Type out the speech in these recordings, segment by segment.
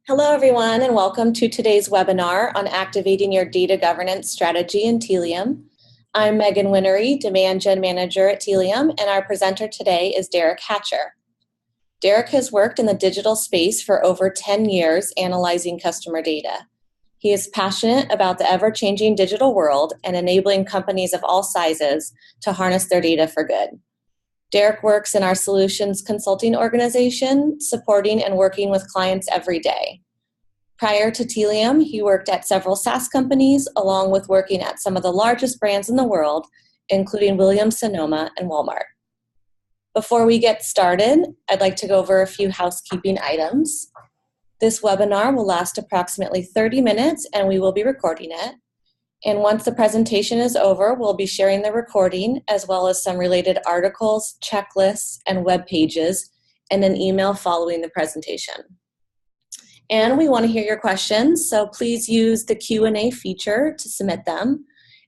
Hello, everyone, and welcome to today's webinar on activating your data governance strategy in Tealium. I'm Megan Winnery, Demand Gen Manager at Tealium, and our presenter today is Dereck Hatcher. Dereck has worked in the digital space for over 10 years analyzing customer data. He is passionate about the ever-changing digital world and enabling companies of all sizes to harness their data for good. Dereck works in our solutions consulting organization, supporting and working with clients every day. Prior to Tealium, he worked at several SaaS companies, along with working at some of the largest brands in the world, including Williams-Sonoma and Walmart. Before we get started, I'd like to go over a few housekeeping items. This webinar will last approximately 30 minutes, and we will be recording it. And once the presentation is over, we'll be sharing the recording, as well as some related articles, checklists, and web pages, and an email following the presentation. And we want to hear your questions, so please use the Q&A feature to submit them.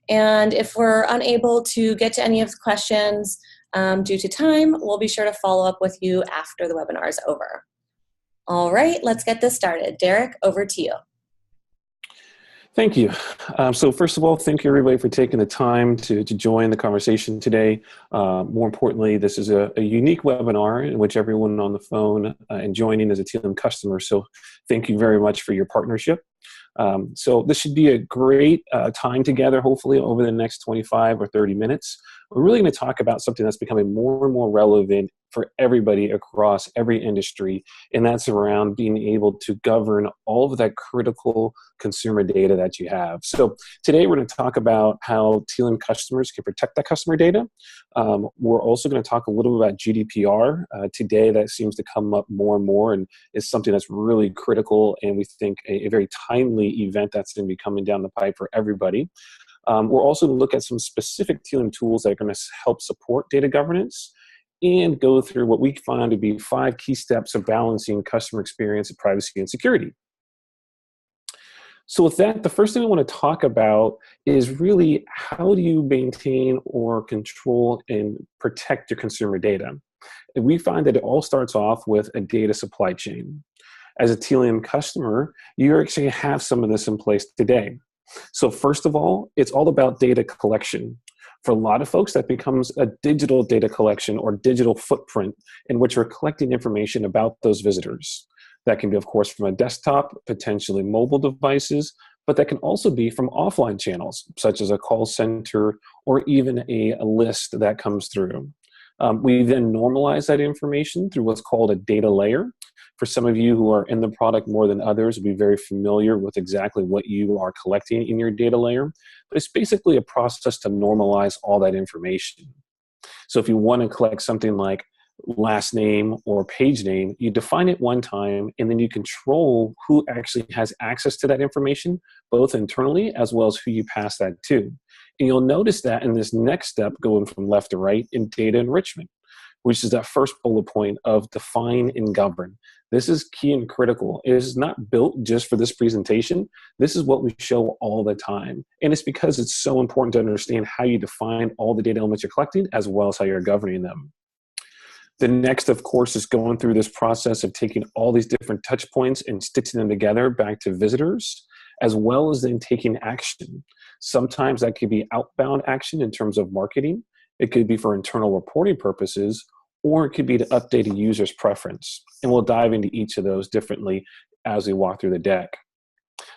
And if we're unable to get to any of the questions due to time, we'll be sure to follow up with you after the webinar is over. All right, let's get this started. Dereck, over to you. Thank you. So first of all, thank you everybody for taking the time to join the conversation today. More importantly, this is a unique webinar in which everyone on the phone and joining is a Tealium customer. So thank you very much for your partnership. So this should be a great time together, hopefully over the next 25 or 30 minutes. We're really going to talk about something that's becoming more and more relevant for everybody across every industry, and that's around being able to govern all of that critical consumer data that you have. So today we're going to talk about how Tealium customers can protect that customer data. We're also going to talk a little bit about GDPR. Today that seems to come up more and more and is something that's really critical, and we think a very timely event that's going to be coming down the pipe for everybody. We're also going to look at some specific Tealium tools that are going to help support data governance and go through what we find to be 5 key steps of balancing customer experience, privacy, and security. So with that, the first thing I want to talk about is really how do you maintain or control and protect your consumer data? And we find that it all starts off with a data supply chain. As a Tealium customer, you actually have some of this in place today. So first of all, it's all about data collection. For a lot of folks, that becomes a digital data collection or digital footprint in which we're collecting information about those visitors. That can be, of course, from a desktop, potentially mobile devices, but that can also be from offline channels, such as a call center or even a list that comes through. We then normalize that information through what's called a data layer. For some of you who are in the product more than others, will be very familiar with exactly what you are collecting in your data layer. But it's basically a process to normalize all that information. So if you want to collect something like last name or page name, you define it one time, and then you control who actually has access to that information, both internally as well as who you pass that to. And you'll notice that in this next step, going from left to right, in data enrichment, which is that first bullet point of define and govern. This is key and critical. It is not built just for this presentation. This is what we show all the time. And it's because it's so important to understand how you define all the data elements you're collecting as well as how you're governing them. The next, of course, is going through this process of taking all these different touch points and stitching them together back to visitors, as well as then taking action. Sometimes that could be outbound action in terms of marketing. It could be for internal reporting purposes, or it could be to update a user's preference. And we'll dive into each of those differently as we walk through the deck.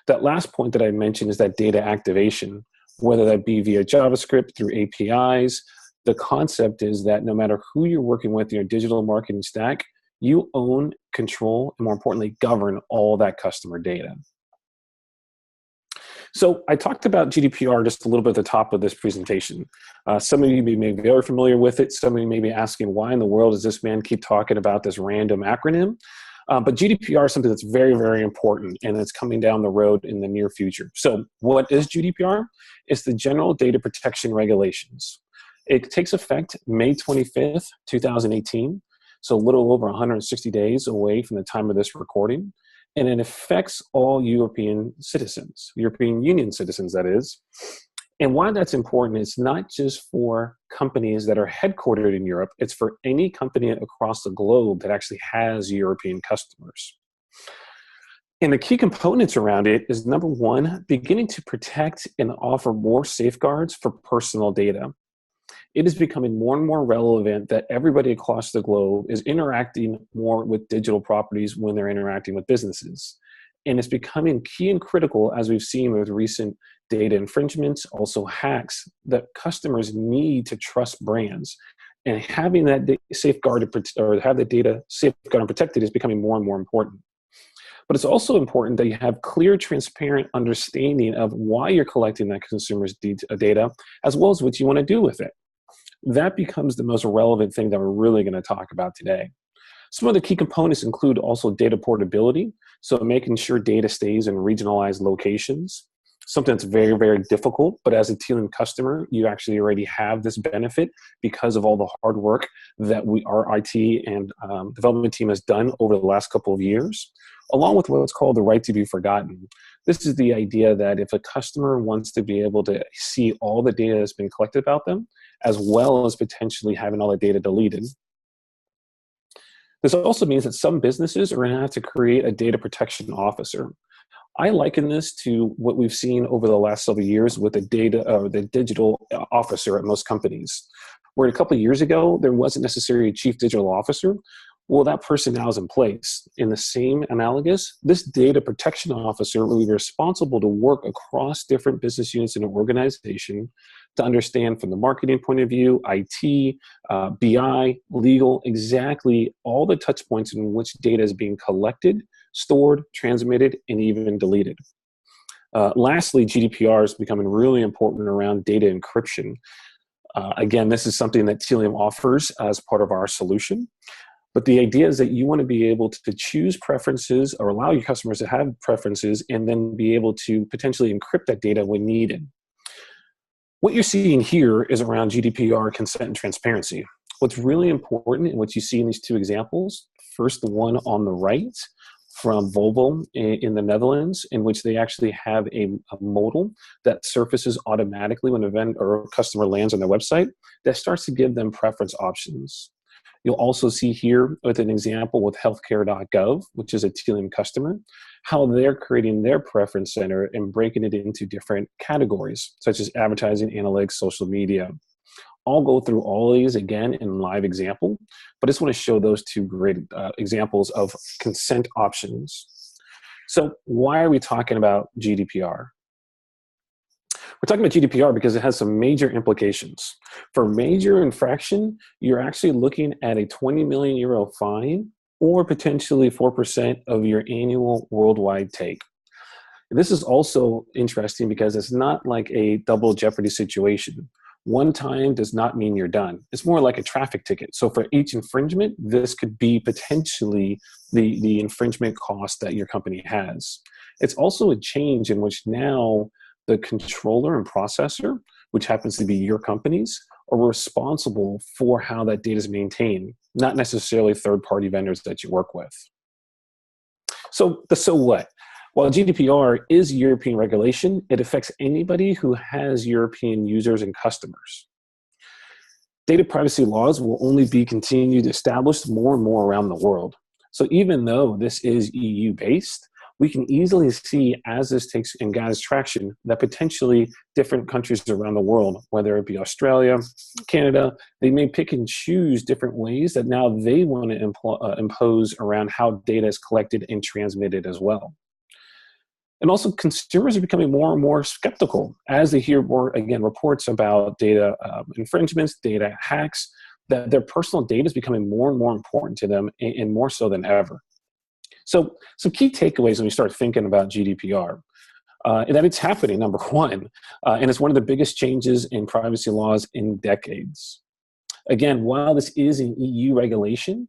That last point that I mentioned is that data activation, whether that be via JavaScript, through APIs. The concept is that no matter who you're working with in your digital marketing stack, you own, control, and more importantly, govern all that customer data. So I talked about GDPR just a little bit at the top of this presentation. Some of you may be very familiar with it. Some of you may be asking, why in the world does this man keep talking about this random acronym? But GDPR is something that's very, very important, and it's coming down the road in the near future. So what is GDPR? It's the General Data Protection Regulations. It takes effect May 25th, 2018, so a little over 160 days away from the time of this recording. And it affects all European citizens, European Union citizens, that is. And why that's important is not just for companies that are headquartered in Europe, it's for any company across the globe that actually has European customers. And the key components around it is number one, beginning to protect and offer more safeguards for personal data. It is becoming more and more relevant that everybody across the globe is interacting more with digital properties when they're interacting with businesses. And it's becoming key and critical, as we've seen with recent data infringements, also hacks, that customers need to trust brands. And having that safeguarded or have the data safeguarded and protected is becoming more and more important. But it's also important that you have clear, transparent understanding of why you're collecting that consumer's data, as well as what you want to do with it. That becomes the most relevant thing that we're really going to talk about today. Some of the key components include also data portability, so making sure data stays in regionalized locations, something that's very, very difficult, but as a Tealium customer, you actually already have this benefit because of all the hard work that our IT and development team has done over the last couple of years, along with what's called the right to be forgotten. This is the idea that if a customer wants to be able to see all the data that's been collected about them, as well as potentially having all the data deleted. This also means that some businesses are going to have to create a data protection officer. I liken this to what we've seen over the last several years with the digital officer at most companies, where a couple of years ago, there wasn't necessarily a chief digital officer. Well, that person now is in place. In the same analogous, this data protection officer will be responsible to work across different business units in an organization to understand from the marketing point of view, IT, BI, legal, exactly all the touch points in which data is being collected, stored, transmitted, and even deleted. Lastly, GDPR is becoming really important around data encryption. Again, this is something that Tealium offers as part of our solution. But the idea is that you want to be able to choose preferences or allow your customers to have preferences and then be able to potentially encrypt that data when needed. What you're seeing here is around GDPR consent and transparency. What's really important and what you see in these two examples, first the one on the right from Volvo in the Netherlands, in which they actually have a modal that surfaces automatically when an event or a customer lands on their website that starts to give them preference options. You'll also see here with an example with healthcare.gov, which is a Tealium customer, how they're creating their preference center and breaking it into different categories, such as advertising, analytics, social media. I'll go through all of these again in live example, but I just want to show those two great examples of consent options. So why are we talking about GDPR? We're talking about GDPR because it has some major implications. For major infraction, you're actually looking at a 20 million euro fine or potentially 4% of your annual worldwide take. This is also interesting because it's not like a double jeopardy situation. One time does not mean you're done. It's more like a traffic ticket. So for each infringement, this could be potentially the infringement cost that your company has. It's also a change in which now the controller and processor, which happens to be your companies, are responsible for how that data is maintained, not necessarily third-party vendors that you work with. So what? While GDPR is European regulation, it affects anybody who has European users and customers. Data privacy laws will only be continued established more and more around the world. So even though this is EU-based, we can easily see as this takes and gathers traction that potentially different countries around the world, whether it be Australia, Canada, they may pick and choose different ways that now they want to impose around how data is collected and transmitted as well. And also consumers are becoming more and more skeptical as they hear more, again, reports about data infringements, data hacks, that their personal data is becoming more and more important to them and more so than ever. So some key takeaways when we start thinking about GDPR, that it's happening, number one, and it's one of the biggest changes in privacy laws in decades. Again, while this is an EU regulation,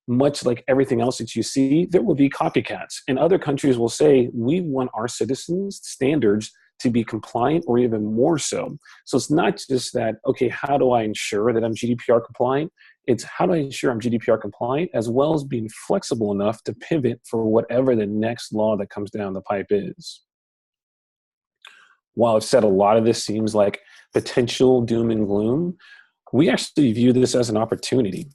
much like everything else that you see, there will be copycats. And other countries will say, we want our citizens' standards to be compliant or even more so. So it's not just that, okay, how do I ensure that I'm GDPR compliant? It's how do I ensure I'm GDPR compliant, as well as being flexible enough to pivot for whatever the next law that comes down the pipe is. While I've said a lot of this seems like potential doom and gloom, we actually view this as an opportunity.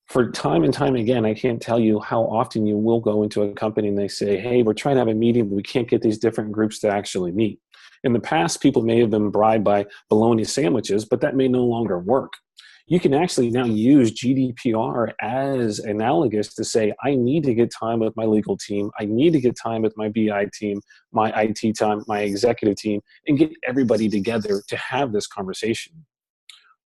For time and time again, I can't tell you how often you will go into a company and they say, hey, we're trying to have a meeting, but we can't get these different groups to actually meet. In the past, people may have been bribed by bologna sandwiches, but that may no longer work. You can actually now use GDPR as analogous to say, I need to get time with my legal team. I need to get time with my BI team, my IT time, my executive team, and get everybody together to have this conversation.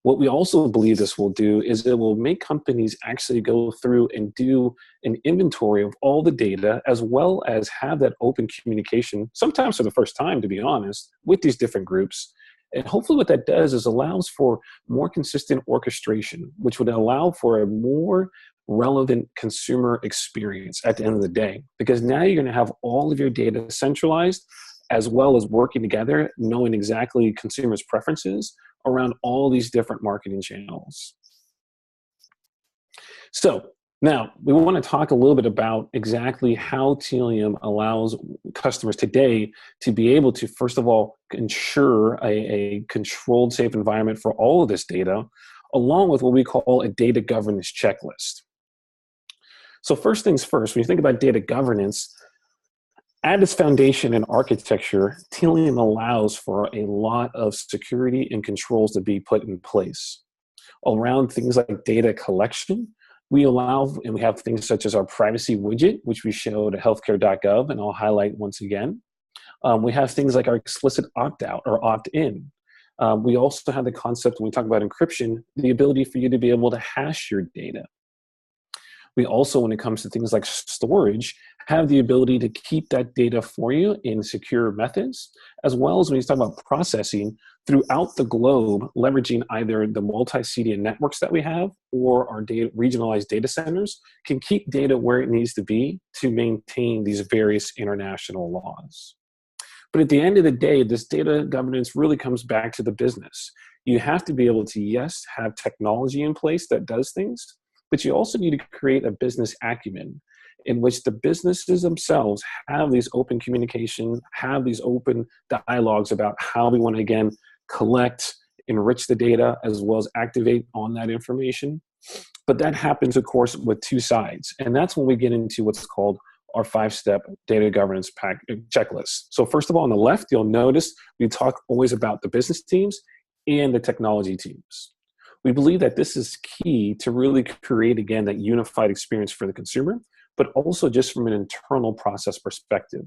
What we also believe this will do is it will make companies actually go through and do an inventory of all the data, as well as have that open communication, sometimes for the first time, to be honest, with these different groups. And hopefully what that does is allows for more consistent orchestration, which would allow for a more relevant consumer experience at the end of the day. Because now you're going to have all of your data centralized, as well as working together, knowing exactly consumers' preferences around all these different marketing channels. So now we want to talk a little bit about exactly how Tealium allows customers today to be able to, first of all, ensure a controlled, safe environment for all of this data, along with what we call a data governance checklist. So first things first, when you think about data governance, at its foundation and architecture, Tealium allows for a lot of security and controls to be put in place. Around things like data collection, we allow, and we have things such as our privacy widget, which we showed at healthcare.gov, and I'll highlight once again. We have things like our explicit opt-out or opt-in. We also have the concept, when we talk about encryption, the ability for you to be able to hash your data. We also, when it comes to things like storage, have the ability to keep that data for you in secure methods, as well as when you talk about processing throughout the globe, leveraging either the multi-CDN networks that we have or our regionalized data centers, can keep data where it needs to be to maintain these various international laws. But at the end of the day, this data governance really comes back to the business. You have to be able to, yes, have technology in place that does things, but you also need to create a business acumen in which the businesses themselves have these open communication, have these open dialogues about how we want to, again, collect, enrich the data, as well as activate on that information. But that happens, of course, with two sides. And that's when we get into what's called our 5-step data governance checklist. So first of all, on the left, you'll notice we talk always about the business teams and the technology teams. We believe that this is key to really create, again, that unified experience for the consumer, but also just from an internal process perspective.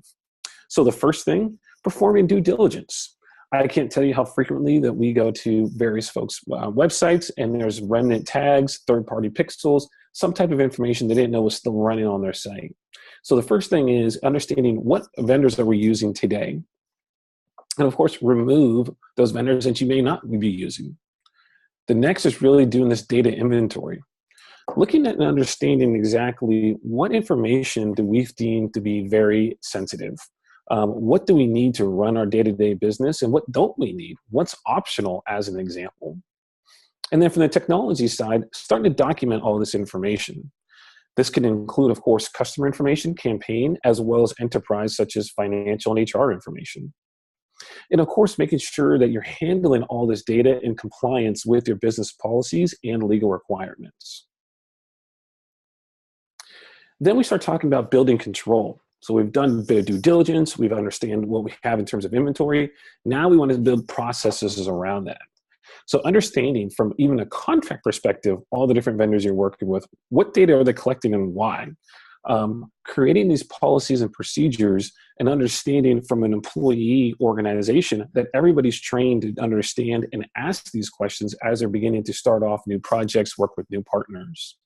So the first thing, performing due diligence. I can't tell you how frequently that we go to various folks' websites and there's remnant tags, third-party pixels, some type of information they didn't know was still running on their site. So the first thing is understanding what vendors are we using today. And of course, remove those vendors that you may not be using. The next is really doing this data inventory. Looking at and understanding exactly what information do we deem to be very sensitive. What do we need to run our day-to-day business and what don't we need? What's optional as an example? And then from the technology side, starting to document all this information. This can include, of course, customer information, campaign, as well as enterprise such as financial and HR information. And of course, making sure that you're handling all this data in compliance with your business policies and legal requirements. Then we start talking about building control. So we've done a bit of due diligence. We've understand what we have in terms of inventory. Now we want to build processes around that. So understanding from even a contract perspective, all the different vendors you're working with, what data are they collecting and why? Creating these policies and procedures and understanding from an employee organization that everybody's trained to understand and ask these questions as they're beginning to start off new projects, work with new partners.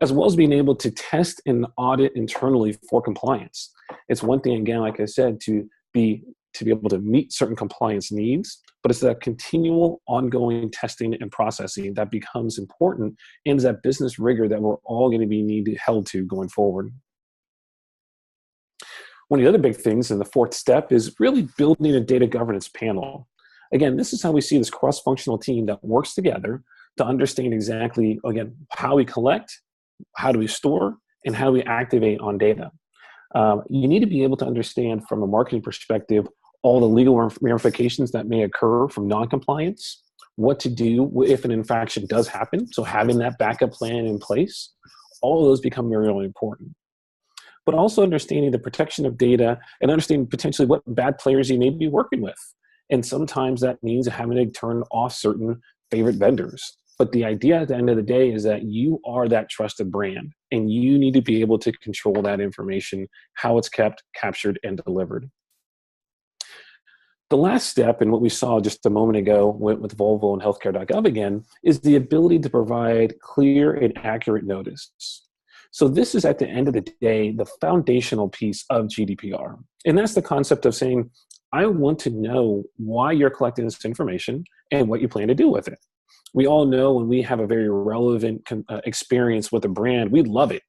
As well as being able to test and audit internally for compliance. It's one thing, again, like I said, to be able to meet certain compliance needs, but it's that continual ongoing testing and processing that becomes important and is that business rigor that we're all going to be held to going forward. One of the other big things in the 4th step is really building a data governance panel. Again, this is how we see this cross-functional team that works together to understand exactly, again, how we collect, how do we store, and how do we activate on data. You need to be able to understand from a marketing perspective all the legal ramifications that may occur from non-compliance, what to do if an infraction does happen. So having that backup plan in place, all of those become really, really important. But also understanding the protection of data and understanding potentially what bad players you may be working with. And sometimes that means having to turn off certain favorite vendors. But the idea at the end of the day is that you are that trusted brand, and you need to be able to control that information, how it's kept, captured, and delivered. The last step, and what we saw just a moment ago with Volvo and healthcare.gov again, is the ability to provide clear and accurate notice. So this is, at the end of the day, the foundational piece of GDPR. And that's the concept of saying, I want to know why you're collecting this information and what you plan to do with it. We all know when we have a very relevant experience with a brand, we love it.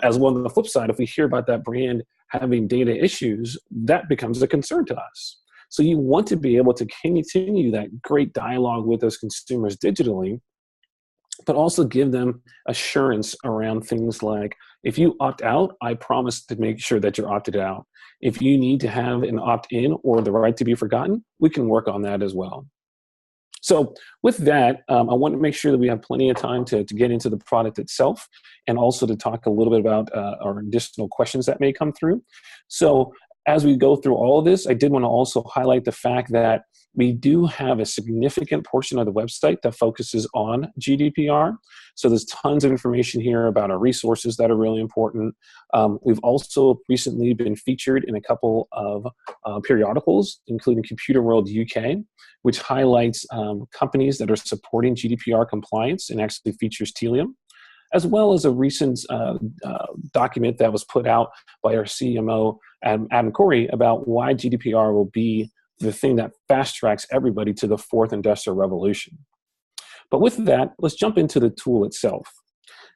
As well, on the flip side, if we hear about that brand having data issues, that becomes a concern to us. So you want to be able to continue that great dialogue with those consumers digitally, but also give them assurance around things like, if you opt out, I promise to make sure that you're opted out. If you need to have an opt-in or the right to be forgotten, we can work on that as well. So with that, I want to make sure that we have plenty of time to get into the product itself, and also to talk a little bit about our additional questions that may come through. So as we go through all of this, I did want to also highlight the fact that we do have a significant portion of the website that focuses on GDPR. So there's tons of information here about our resources that are really important. We've also recently been featured in a couple of periodicals, including Computer World UK, which highlights companies that are supporting GDPR compliance and actually features Tealium, as well as a recent document that was put out by our CMO, Adam Corey, about why GDPR will be the thing that fast-tracks everybody to the fourth industrial revolution. But with that, let's jump into the tool itself.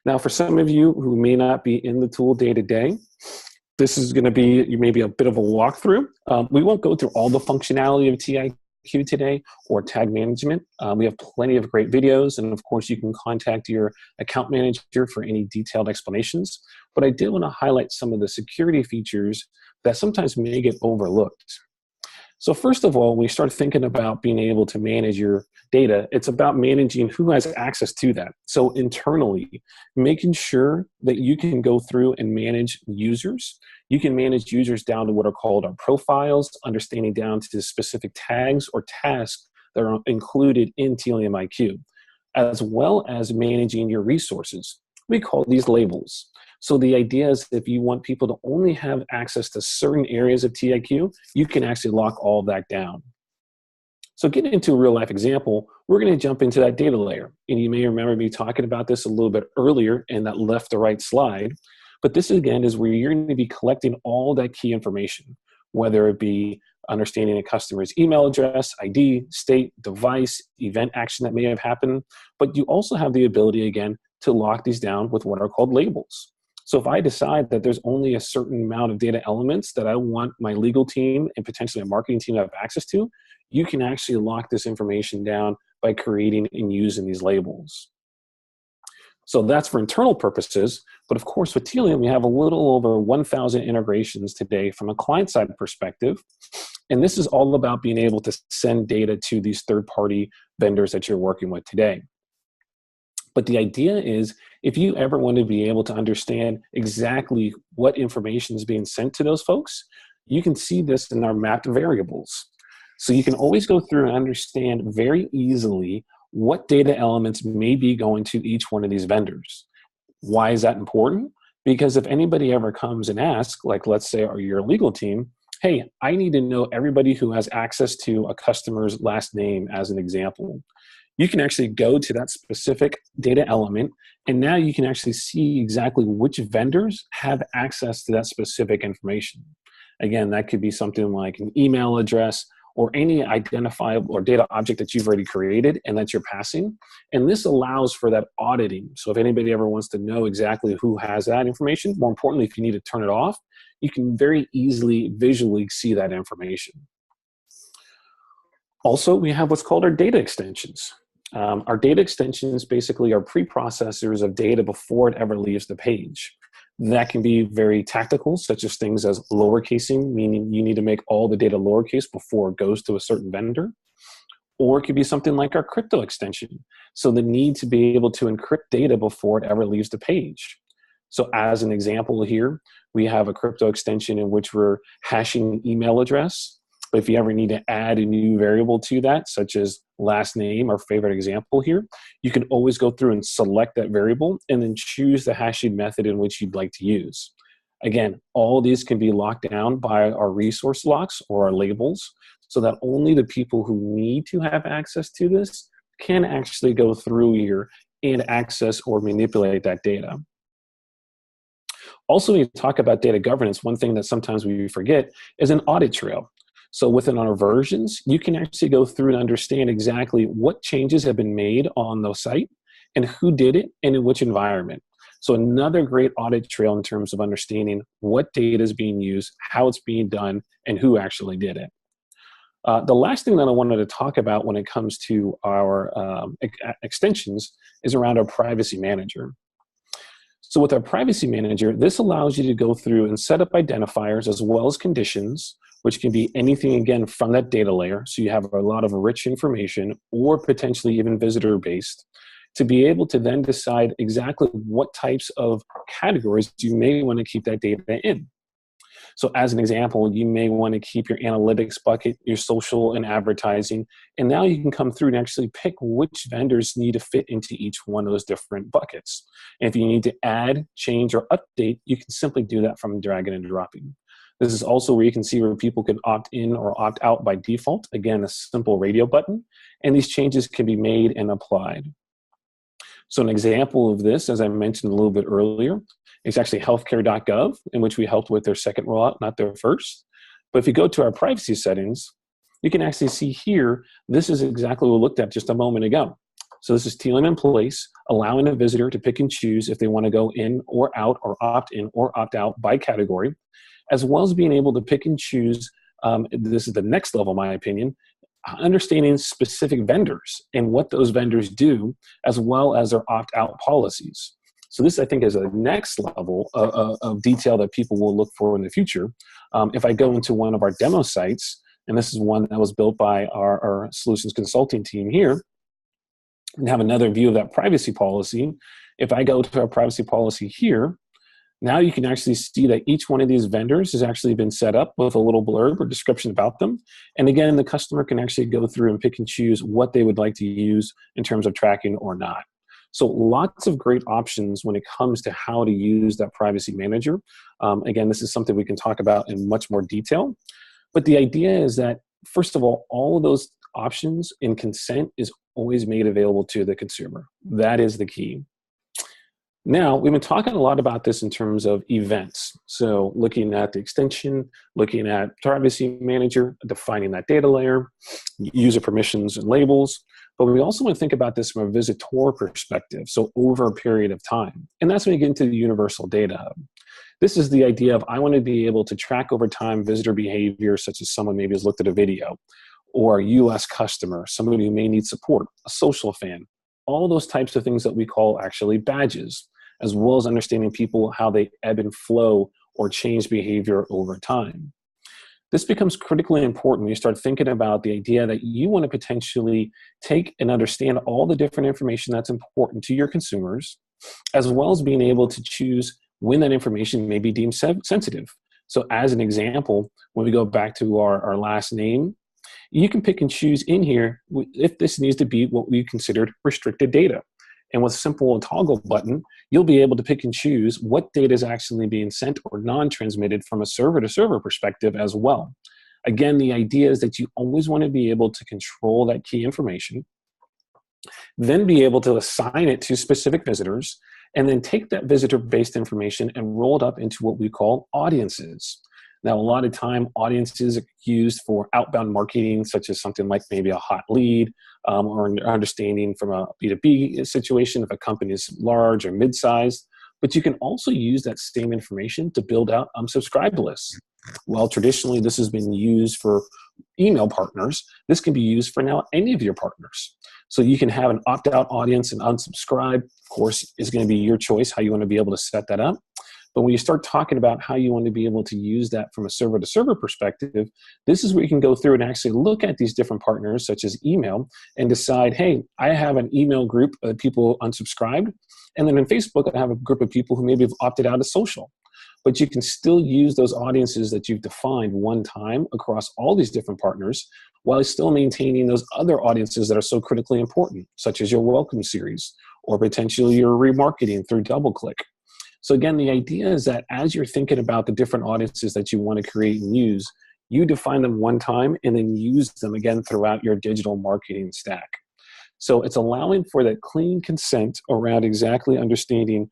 Now, for some of you who may not be in the tool day to day, this is going to be maybe a bit of a walkthrough. We won't go through all the functionality of TIQ today or tag management. We have plenty of great videos, and of course you can contact your account manager for any detailed explanations. But I did want to highlight some of the security features that sometimes may get overlooked. So first of all, when we start thinking about being able to manage your data, it's about managing who has access to that. So internally, making sure that you can go through and manage users. You can manage users down to what are called our profiles, understanding down to the specific tags or tasks that are included in Tealium IQ, as well as managing your resources. We call these labels. So the idea is, if you want people to only have access to certain areas of TIQ, you can actually lock all of that down. So getting into a real life example, we're going to jump into that data layer. And you may remember me talking about this a little bit earlier in that left to right slide. But this again is where you're going to be collecting all that key information, whether it be understanding a customer's email address, ID, state, device, event action that may have happened. But you also have the ability, again, to lock these down with what are called labels. So if I decide that there's only a certain amount of data elements that I want my legal team and potentially a marketing team to have access to, you can actually lock this information down by creating and using these labels. So that's for internal purposes. But of course, with Tealium, we have a little over 1,000 integrations today from a client-side perspective. And this is all about being able to send data to these third-party vendors that you're working with today. But the idea is, if you ever want to be able to understand exactly what information is being sent to those folks, you can see this in our mapped variables. So you can always go through and understand very easily what data elements may be going to each one of these vendors. Why is that important? Because if anybody ever comes and asks, like let's say your legal team, hey, I need to know everybody who has access to a customer's last name as an example. You can actually go to that specific data element, and now you can actually see exactly which vendors have access to that specific information. Again, that could be something like an email address or any identifiable or data object that you've already created and that you're passing. And this allows for that auditing. So if anybody ever wants to know exactly who has that information, more importantly, if you need to turn it off, you can very easily visually see that information. Also, we have what's called our data extensions. Our data extensions basically are preprocessors of data before it ever leaves the page. That can be very tactical, such as things as lowercasing, meaning you need to make all the data lowercase before it goes to a certain vendor. Or it could be something like our crypto extension. So the need to be able to encrypt data before it ever leaves the page. So as an example here, we have a crypto extension in which we're hashing an email address. But if you ever need to add a new variable to that, such as last name, our favorite example here, you can always go through and select that variable and then choose the hashing method in which you'd like to use. Again, all these can be locked down by our resource locks or our labels, so that only the people who need to have access to this can actually go through here and access or manipulate that data. Also, when you talk about data governance, one thing that sometimes we forget is an audit trail. So within our versions, you can actually go through and understand exactly what changes have been made on the site and who did it and in which environment. So another great audit trail in terms of understanding what data is being used, how it's being done, and who actually did it. The last thing that I wanted to talk about when it comes to our extensions is around our privacy manager. So with our privacy manager, this allows you to go through and set up identifiers as well as conditions, which can be anything, again, from that data layer. So you have a lot of rich information or potentially even visitor-based to be able to then decide exactly what types of categories you may want to keep that data in. So as an example, you may want to keep your analytics bucket, your social and advertising, and now you can come through and actually pick which vendors need to fit into each one of those different buckets. And if you need to add, change, or update, you can simply do that from dragging and dropping. This is also where you can see where people can opt in or opt out by default. Again, a simple radio button, and these changes can be made and applied. So an example of this, as I mentioned a little bit earlier, is actually healthcare.gov, in which we helped with their second rollout, not their first. But if you go to our privacy settings, you can actually see here, this is exactly what we looked at just a moment ago. So this is Tealium in place, allowing a visitor to pick and choose if they want to go in or out or opt in or opt out by category, as well as being able to pick and choose, this is the next level, in my opinion, understanding specific vendors and what those vendors do, as well as their opt-out policies. So this, I think, is a next level of detail that people will look for in the future. If I go into one of our demo sites, and this is one that was built by our solutions consulting team here, and have another view of that privacy policy. If I go to our privacy policy here, now you can actually see that each one of these vendors has actually been set up with a little blurb or description about them. And again, the customer can actually go through and pick and choose what they would like to use in terms of tracking or not. So lots of great options when it comes to how to use that privacy manager. Again, this is something we can talk about in much more detail. But the idea is that, first of all of those options in consent is always made available to the consumer. That is the key. Now, we've been talking a lot about this in terms of events. So looking at the extension, looking at privacy manager, defining that data layer, user permissions and labels. But we also want to think about this from a visitor perspective, so over a period of time. And that's when you get into the universal data hub. This is the idea of I want to be able to track over time visitor behavior, such as someone maybe has looked at a video, or a US customer, somebody who may need support, a social fan, all those types of things that we call actually badges, as well as understanding people, how they ebb and flow or change behavior over time. This becomes critically important when you start thinking about the idea that you want to potentially take and understand all the different information that's important to your consumers, as well as being able to choose when that information may be deemed sensitive. So as an example, when we go back to our last name, you can pick and choose in here if this needs to be what we considered restricted data. And with a simple toggle button, you'll be able to pick and choose what data is actually being sent or non-transmitted from a server-to-server perspective as well. Again, the idea is that you always want to be able to control that key information, then be able to assign it to specific visitors, and then take that visitor-based information and roll it up into what we call audiences. Now, a lot of time, audiences are used for outbound marketing, such as something like maybe a hot lead, or understanding from a B2B situation if a company is large or mid-sized. But you can also use that same information to build out subscribe lists. While traditionally this has been used for email partners, this can be used for now any of your partners. So you can have an opt-out audience and unsubscribe. Of course, is going to be your choice how you want to be able to set that up. But when you start talking about how you want to be able to use that from a server-to-server perspective, this is where you can go through and actually look at these different partners, such as email, and decide, hey, I have an email group of people unsubscribed, and then in Facebook, I have a group of people who maybe have opted out of social. But you can still use those audiences that you've defined one time across all these different partners while still maintaining those other audiences that are so critically important, such as your welcome series or potentially your remarketing through DoubleClick. So again, the idea is that as you're thinking about the different audiences that you want to create and use, you define them one time and then use them again throughout your digital marketing stack. So it's allowing for that clean consent around exactly understanding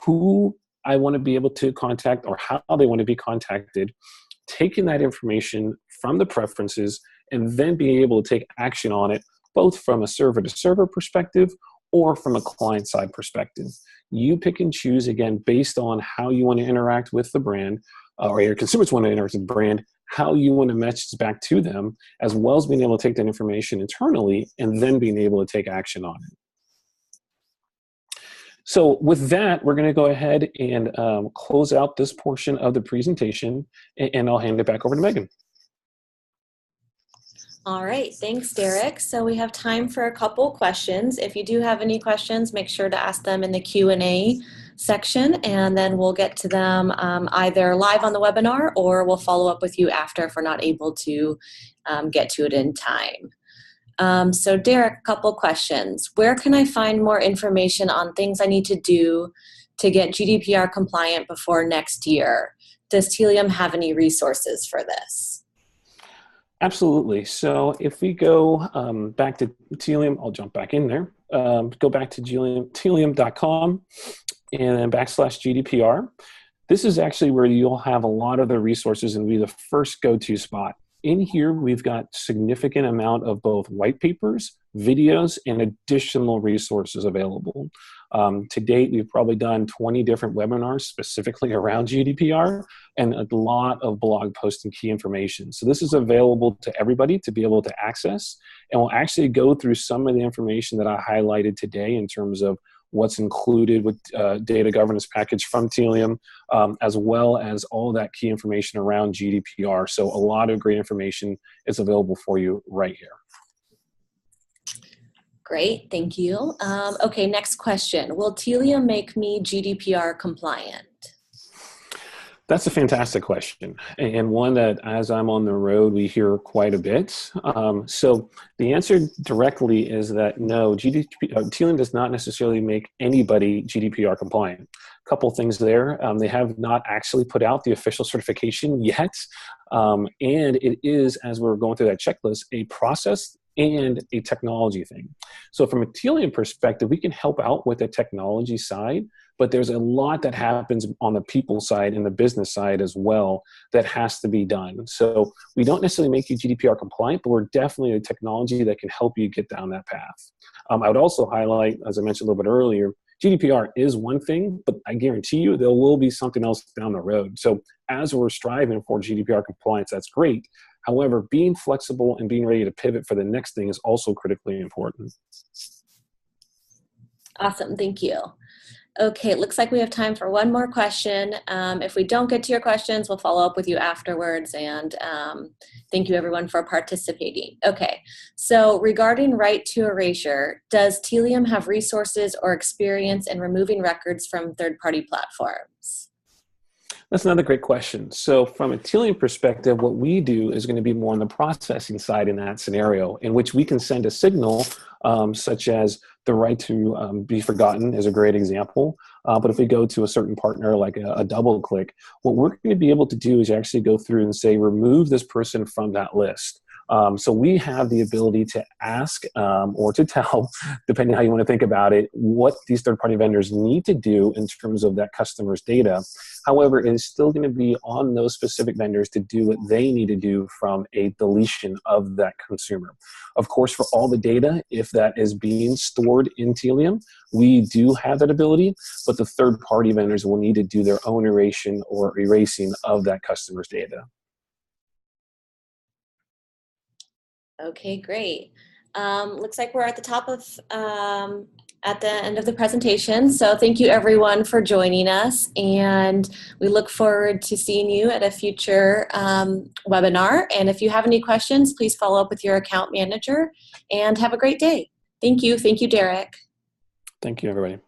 who I want to be able to contact or how they want to be contacted, taking that information from the preferences and then being able to take action on it, both from a server-to-server perspective or from a client-side perspective. You pick and choose, again, based on how you want to interact with the brand, or your consumers want to interact with the brand, how you want to message back to them, as well as being able to take that information internally and then being able to take action on it. So with that, we're going to go ahead and close out this portion of the presentation, and I'll hand it back over to Megan. All right, thanks, Dereck. So we have time for a couple questions. If you do have any questions, make sure to ask them in the Q&A section, and then we'll get to them either live on the webinar or we'll follow up with you after if we're not able to get to it in time. So Dereck, a couple questions. Where can I find more information on things I need to do to get GDPR compliant before next year? Does Tealium have any resources for this? Absolutely. So if we go back to Tealium, I'll jump back in there. Go back to tealium.com and then /GDPR. This is actually where you'll have a lot of the resources and be the first go-to spot. In here, we've got significant amount of both white papers, videos, and additional resources available. To date, we've probably done 20 different webinars specifically around GDPR and a lot of blog posts and key information. So this is available to everybody to be able to access. And we'll actually go through some of the information that I highlighted today in terms of what's included with data governance package from Tealium, as well as all that key information around GDPR. So a lot of great information is available for you right here. Great, thank you. Okay, next question. Will Tealium make me GDPR compliant? That's a fantastic question, and one that as I'm on the road, we hear quite a bit. So the answer directly is that no, Tealium does not necessarily make anybody GDPR compliant. A couple things there. They have not actually put out the official certification yet, and it is, as we're going through that checklist, a process and a technology thing. So from a Tealium perspective, we can help out with the technology side, but there's a lot that happens on the people side and the business side as well that has to be done. So we don't necessarily make you GDPR compliant, but we're definitely a technology that can help you get down that path. I would also highlight, as I mentioned a little bit earlier, GDPR is one thing, but I guarantee you there will be something else down the road. So as we're striving for GDPR compliance, that's great. However, being flexible and being ready to pivot for the next thing is also critically important. Awesome, thank you. Okay, it looks like we have time for one more question. If we don't get to your questions, we'll follow up with you afterwards, and thank you everyone for participating. Okay, so regarding right to erasure, does Tealium have resources or experience in removing records from third-party platforms? That's another great question. So from a Tealium perspective, what we do is going to be more on the processing side in that scenario, in which we can send a signal such as the right to be forgotten is a great example. But if we go to a certain partner like a DoubleClick, what we're going to be able to do is actually go through and say, remove this person from that list. So we have the ability to ask or to tell, depending on how you want to think about it, what these third-party vendors need to do in terms of that customer's data. However, it is still going to be on those specific vendors to do what they need to do from a deletion of that consumer. Of course, for all the data, if that is being stored in Tealium, we do have that ability, but the third-party vendors will need to do their own erasing or erasing of that customer's data. Okay, great. Looks like we're at the top of at the end of the presentation. So thank you everyone for joining us, and we look forward to seeing you at a future webinar. And if you have any questions, please follow up with your account manager, and have a great day. Thank you. Thank you, Dereck. Thank you, everybody.